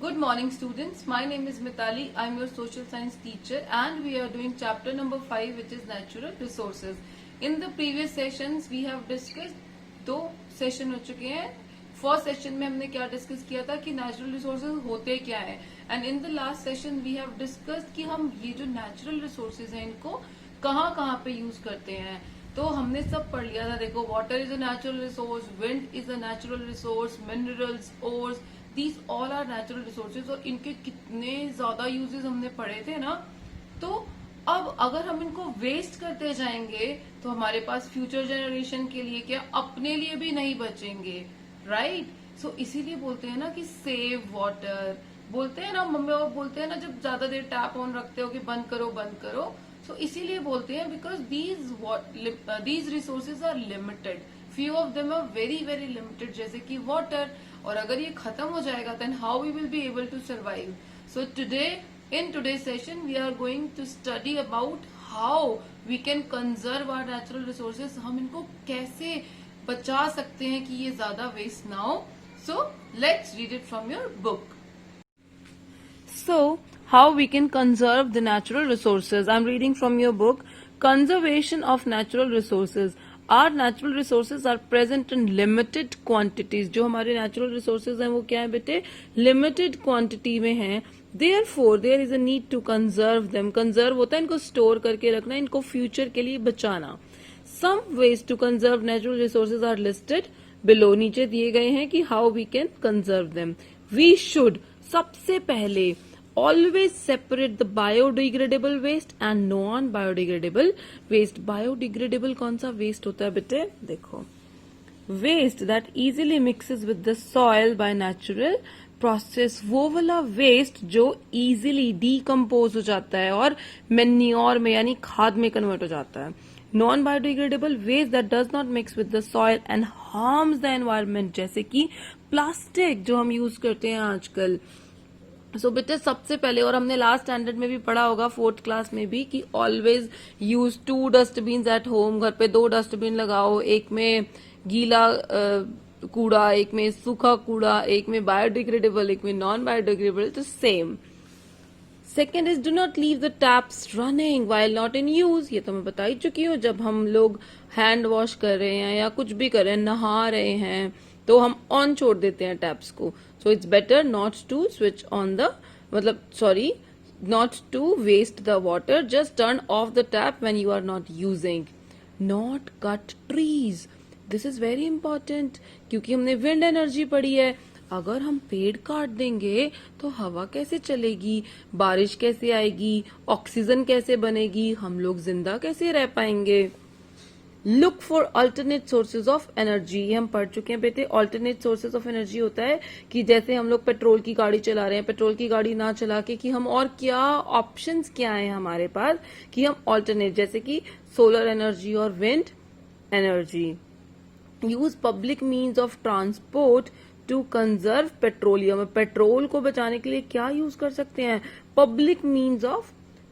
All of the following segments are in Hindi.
Good morning, students. My name is Mitali. I'm your social science teacher, and we are doing chapter number 5, which is natural resources. In the previous sessions, we have discussed दो सेशन हो चुके हैं. फर्स्ट सेशन में हमने क्या डिस्कस किया था कि नेचुरल रिसोर्सेज होते क्या है, and in the last session we have discussed कि हम ये जो नेचुरल रिसोर्सेज हैं इनको कहाँ कहाँ पे यूज करते हैं. तो हमने सब पढ़ लिया था. देखो, water is a natural resource, wind is a natural resource, minerals, ores, these all are natural resources. और इनके कितने ज्यादा यूजेस हमने पढ़े थे ना. तो अब अगर हम इनको वेस्ट करते जाएंगे तो हमारे पास फ्यूचर जनरेशन के लिए क्या, अपने लिए भी नहीं बचेंगे, राइट. सो इसीलिए बोलते हैं ना कि सेव वाटर. बोलते हैं ना, मम्मी पापा बोलते हैं ना, जब ज्यादा देर टैप ऑन रखते हो कि बंद करो बंद करो. सो इसीलिए बोलते हैं because these resources are limited. Few of them are very very limited, जैसे कि वाटर. और अगर ये खत्म हो जाएगा then how we will be able to survive. So today in today's session we are going to study about how we can conserve our natural resources. हम इनको कैसे बचा सकते हैं कि ये ज्यादा वेस्ट ना हो. So let's read it from your book. So how we can conserve the natural resources. I'm reading from your book, Conservation of Natural Resources. Our natural resources are present in limited quantities. जो हमारे natural resources हैं वो क्या है बेटे, limited quantity में हैं. Therefore, there is a need to conserve them. Conserve होता है इनको store करके रखना, इनको future के लिए बचाना. Some ways to conserve natural resources are listed below. नीचे दिए गए हैं कि how we can conserve them. We should सबसे पहले always separate the biodegradable waste and non-biodegradable waste. Biodegradable कौन सा waste होता है बेटे, देखो, waste that easily mixes with the soil by natural process. वो वाला वेस्ट जो इजीली डीकम्पोज हो जाता है और मैन्योर में यानी खाद में कन्वर्ट हो जाता है. Non biodegradable waste that does not mix with the soil and harms the environment, जैसे कि प्लास्टिक जो हम यूज करते हैं आजकल. सो बेटे सबसे पहले, और हमने लास्ट स्टैंडर्ड में भी पढ़ा होगा 4th क्लास में भी, कि always use 2 dustbin at home. घर पे 2 डस्टबिन लगाओ, एक में गीला कूड़ा, एक में सूखा कूड़ा, एक में बायोडिग्रेडेबल, एक में नॉन बायोडिग्रेडेबल. तो same. Second is do not leave the taps running while not in use. ये तो मैं बता ही चुकी हूँ. जब हम लोग हैंड वॉश कर रहे हैं या कुछ भी कर रहे हैं, नहा रहे हैं, तो हम ऑन छोड़ देते हैं टैप्स को. So it's better not to switch on the, not to waste the water. Just turn off the tap when you are not using. Not cut trees. This is very important, क्योंकि हमने विंड एनर्जी पढ़ी है. अगर हम पेड़ काट देंगे तो हवा कैसे चलेगी, बारिश कैसे आएगी, ऑक्सीजन कैसे बनेगी, हम लोग जिंदा कैसे रह पाएंगे. Look for alternate sources of energy. हम पढ़ चुके हैं बेटे, अल्टरनेट सोर्सेज ऑफ एनर्जी होता है कि जैसे हम लोग पेट्रोल की गाड़ी चला रहे हैं, पेट्रोल की गाड़ी ना चला के कि हम और क्या ऑप्शंस क्या है हमारे पास कि हम अल्टरनेट, जैसे कि सोलर एनर्जी और wind energy. Use public means of transport to conserve petroleum. Petrol को बचाने के लिए क्या यूज कर सकते हैं, public means of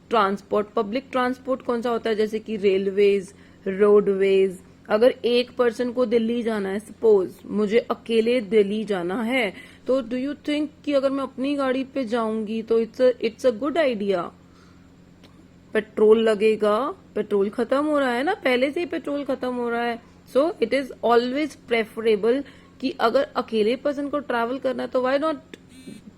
transport. Public transport कौन सा होता है, जैसे कि रेलवेज, रोडवेज. अगर एक पर्सन को दिल्ली जाना है, सपोज मुझे अकेले दिल्ली जाना है, तो डू यू थिंक कि अगर मैं अपनी गाड़ी पे जाऊंगी तो it's a good idea. Petrol लगेगा, पेट्रोल खत्म हो रहा है ना, पहले से ही पेट्रोल खत्म हो रहा है. So it is always preferable कि अगर अकेले पर्सन को ट्रैवल करना है तो why not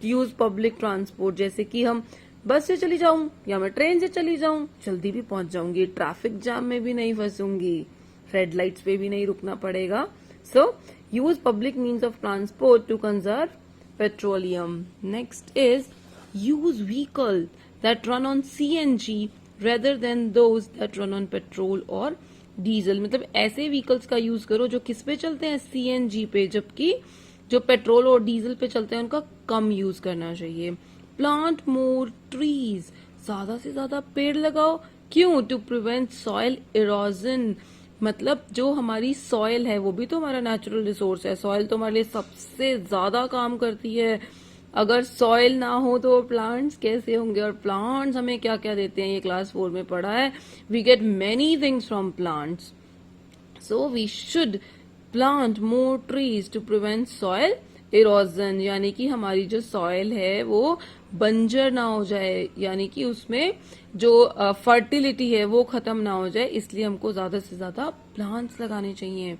use public transport. जैसे कि हम बस से चली जाऊं या मैं ट्रेन से चली जाऊं, जल्दी भी पहुंच जाऊंगी, ट्रैफिक जाम में भी नहीं फंसूंगी, रेड लाइट्स पे भी नहीं रुकना पड़ेगा. So use public means of transport to conserve petroleum. Next is use vehicle that run on CNG rather than those that run on petrol और डीजल. मतलब ऐसे व्हीकल्स का यूज करो जो किस पे चलते हैं, CNG पे, जबकि जो पेट्रोल और डीजल पे चलते हैं उनका कम यूज करना चाहिए. Plant more trees. ज्यादा से ज्यादा पेड़ लगाओ. क्यों, टू प्रिवेंट सॉइल इरोजन. मतलब जो हमारी सॉइल है वो भी तो हमारा नेचुरल रिसोर्स है. सॉइल तो हमारे लिए सबसे ज्यादा काम करती है. अगर सॉइल ना हो तो प्लांट्स कैसे होंगे. और प्लांट्स हमें क्या क्या देते हैं, ये क्लास 4 में पढ़ा है. We get many things from plants. So we should plant more trees to prevent soil erosion, यानी कि हमारी जो सॉइल है वो बंजर ना हो जाए, यानी कि उसमें जो फर्टिलिटी है वो खत्म ना हो जाए, इसलिए हमको ज्यादा से ज्यादा प्लांट्स लगाने चाहिए.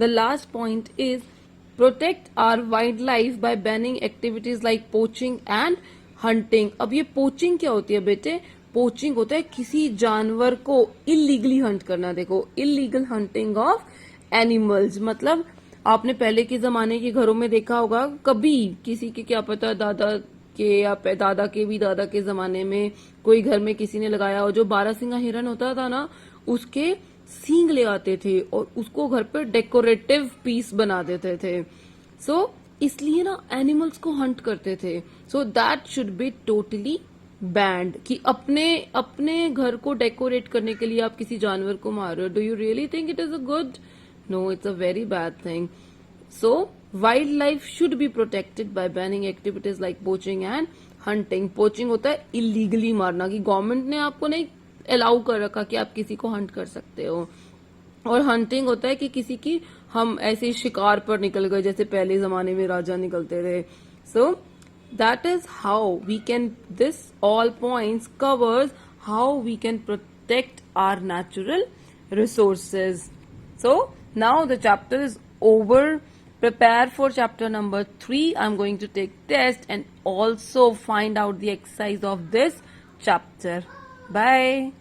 The last point is protect our wild life by banning activities like poaching and hunting. अब ये पोचिंग क्या होती है बेटे? पोचिंग होता है किसी जानवर को इलीगली हंट करना. देखो, इलीगल हंटिंग ऑफ एनिमल्स, मतलब आपने पहले के जमाने के घरों में देखा होगा, कभी किसी के क्या पता दादा के या दादा के भी दादा के जमाने में कोई घर में किसी ने लगाया हो, जो 12 सिंगा हिरन होता था ना, उसके सींग ले आते थे और उसको घर पे डेकोरेटिव पीस बना देते थे. सो इसलिए ना एनिमल्स को हंट करते थे. So that should be totally band कि अपने अपने घर को डेकोरेट करने के लिए आप किसी जानवर को मार रहे हो. Do you really think it is a good? No, it's a very bad thing. So, wildlife should be protected by banning activities like poaching and hunting. Poaching होता है illegally मारना, कि गवर्नमेंट ने आपको नहीं अलाउ कर रखा कि आप किसी को हंट कर सकते हो. और हंटिंग होता है कि किसी की हम ऐसे शिकार पर निकल गए, जैसे पहले जमाने में राजा निकलते थे. So that is how we can, this all points covers how we can protect our natural resources. So now the chapter is over. Prepare for chapter number 3. I'm going to take test and also find out the exercise of this chapter. Bye.